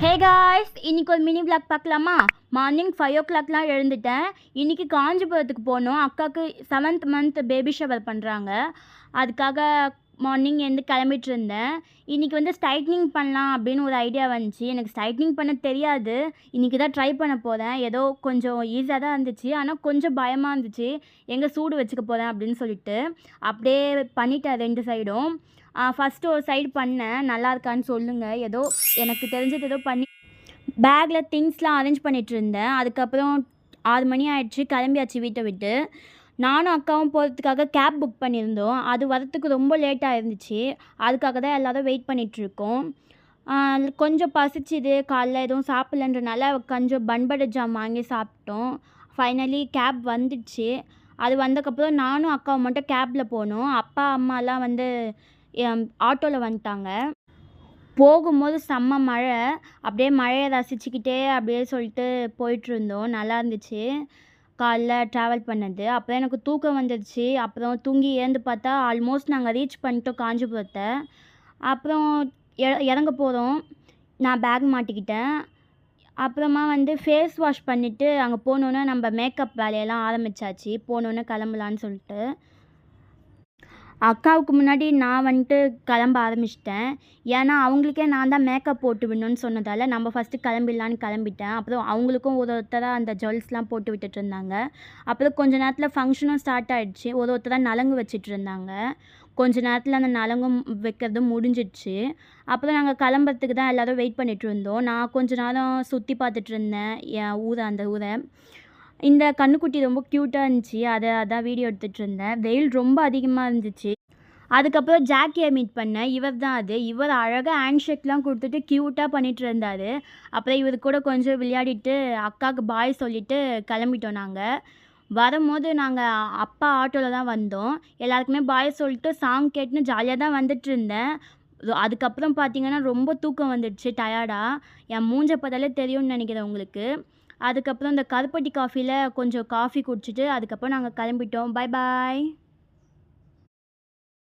Hey guys, இன்னைக்கு ஒரு mini vlog பார்க்கலாமா? மார்னிங் 5 o'clockலாம் எழுந்துட்டேன். இன்னைக்கு காஞ்சிபுரத்துக்கு போகணும். அக்காவுக்கு 7th மந்த் பேபி ஷவர் பண்ணுறாங்க. அதுக்காக மார்னிங் எழுந்து கிளம்பிட்டு இருந்தேன். இன்னைக்கு வந்து ஸ்ட்ரைட்னிங் பண்ணலாம் அப்படின்னு ஒரு ஐடியா வந்துச்சு. எனக்கு ஸ்ட்ரைட்னிங் பண்ண தெரியாது. இன்னைக்கு தான் ட்ரை பண்ண போகிறேன். ஏதோ கொஞ்சம் ஈஸியாக தான் இருந்துச்சு. ஆனால் கொஞ்சம் பயமாக இருந்துச்சு. எங்கே சூடு வச்சுக்க போகிறேன் அப்படின்னு சொல்லிட்டு அப்படியே பண்ணிட்டேன் 2 சைடும். ஃபஸ்ட்டு ஒரு சைடு பண்ணேன். நல்லா இருக்கான்னு சொல்லுங்கள். ஏதோ எனக்கு தெரிஞ்சது ஏதோ பண்ணி பேக்கில் திங்ஸ்லாம் அரேஞ்ச் பண்ணிகிட்டு இருந்தேன். அதுக்கப்புறம் 6 மணி ஆயிடுச்சு, கிளம்பியாச்சு வீட்டை விட்டு. நானும் அக்காவும் போகிறதுக்காக கேப் புக் பண்ணியிருந்தோம். அது வரத்துக்கு ரொம்ப லேட்டாக இருந்துச்சு. அதுக்காக தான் எல்லோரும் வெயிட் பண்ணிகிட்ருக்கோம். கொஞ்சம் பசிச்சுது, காலைல எதுவும் சாப்பிட்லன்றனால கொஞ்சம் பன் பட்டர் ஜாம் வாங்கி சாப்பிட்டோம். ஃபைனலி கேப் வந்துடுச்சு. அது வந்ததுக்கப்புறம் நானும் அக்காவும் மட்டும் கேப்பில் போனோம். அப்பா அம்மாலாம் வந்து ஆட்டோவில் வந்துட்டாங்க. போகும்போது செம்ம மழை. அப்படியே மழையை ரசிச்சுக்கிட்டே அப்படியே சொல்லிட்டு போயிட்டுருந்தோம். நல்லா இருந்துச்சு காலைல ட்ராவல் பண்ணது. அப்புறம் எனக்கு தூக்கம் வந்துடுச்சு. அப்புறம் தூங்கி எழுந்து பார்த்தா ஆல்மோஸ்ட் நாங்கள் ரீச் பண்ணிட்டோம் காஞ்சிபுரத்தை. அப்புறம் இறங்க போகிறோம். நான் பேக் மாட்டிக்கிட்டேன். அப்புறமா வந்து ஃபேஸ் வாஷ் பண்ணிவிட்டு அங்கே போனோன்னே நம்ம மேக்கப் வேலையெல்லாம் ஆரம்பித்தாச்சு. போனோன்னே கிளம்பலான்னு சொல்லிட்டு அக்காவுக்கு முன்னாடி நான் வந்துட்டு கிளம்ப ஆரம்பிச்சிட்டேன். ஏன்னா அவங்களுக்கே நான் தான் மேக்கப் போட்டு விடணும்னு சொன்னதால் நம்ம ஃபஸ்ட்டு கிளம்பிடலான்னு கிளம்பிட்டேன். அப்புறம் அவங்களுக்கும் ஒருத்தராக அந்த ஜுவல்ஸ்லாம் போட்டு விட்டுட்டு இருந்தாங்க. அப்புறம் கொஞ்ச நேரத்தில் ஃபங்க்ஷனும் ஸ்டார்ட் ஆகிடுச்சு. ஒருத்தராக நலங்கு வச்சுட்டு இருந்தாங்க. கொஞ்ச நேரத்தில் அந்த நலங்கும் வைக்கிறதும் முடிஞ்சிடுச்சு. அப்புறம் நாங்கள் கிளம்புறதுக்கு தான் எல்லோரும் வெயிட் பண்ணிகிட்டு இருந்தோம். நான் கொஞ்ச நேரம் சுற்றி பார்த்துட்டு இருந்தேன் என் ஊரை, அந்த ஊரை. இந்த கன்னுக்குட்டி ரொம்ப க்யூட்டாக இருந்துச்சு. அதான் வீடியோ எடுத்துகிட்டு இருந்தேன். வெயில் ரொம்ப அதிகமாக இருந்துச்சு. அதுக்கப்புறம் ஜாக்கியை மீட் பண்ணேன். இவர் தான் அது. இவர் அழகாக ஹேண்ட் ஷேக்லாம் கொடுத்துட்டு க்யூட்டாக பண்ணிகிட்டு இருந்தார். அப்புறம் இவர் கூட கொஞ்சம் விளையாடிட்டு அக்காவுக்கு பாய் சொல்லிவிட்டு கிளம்பிட்டோம் நாங்கள். வரும்போது நாங்கள் அப்பா ஆட்டோவில் தான் வந்தோம். எல்லாருக்குமே பாய் சொல்லிட்டு சாங் கேட்டுன்னு ஜாலியாக தான் வந்துட்டுருந்தேன். அதுக்கப்புறம் பார்த்திங்கன்னா ரொம்ப தூக்கம் வந்துடுச்சு டயர்டாக. என் மூஞ்ச பார்த்தாலே தெரியும்னு நினைக்கிறேன் உங்களுக்கு. அதுக்கப்புறம் இந்த கருப்பட்டி காஃபியில் கொஞ்சம் காஃபி குடிச்சிட்டு அதுக்கப்புறம் நாங்கள் கிளம்பிட்டோம். பாய் பாய்.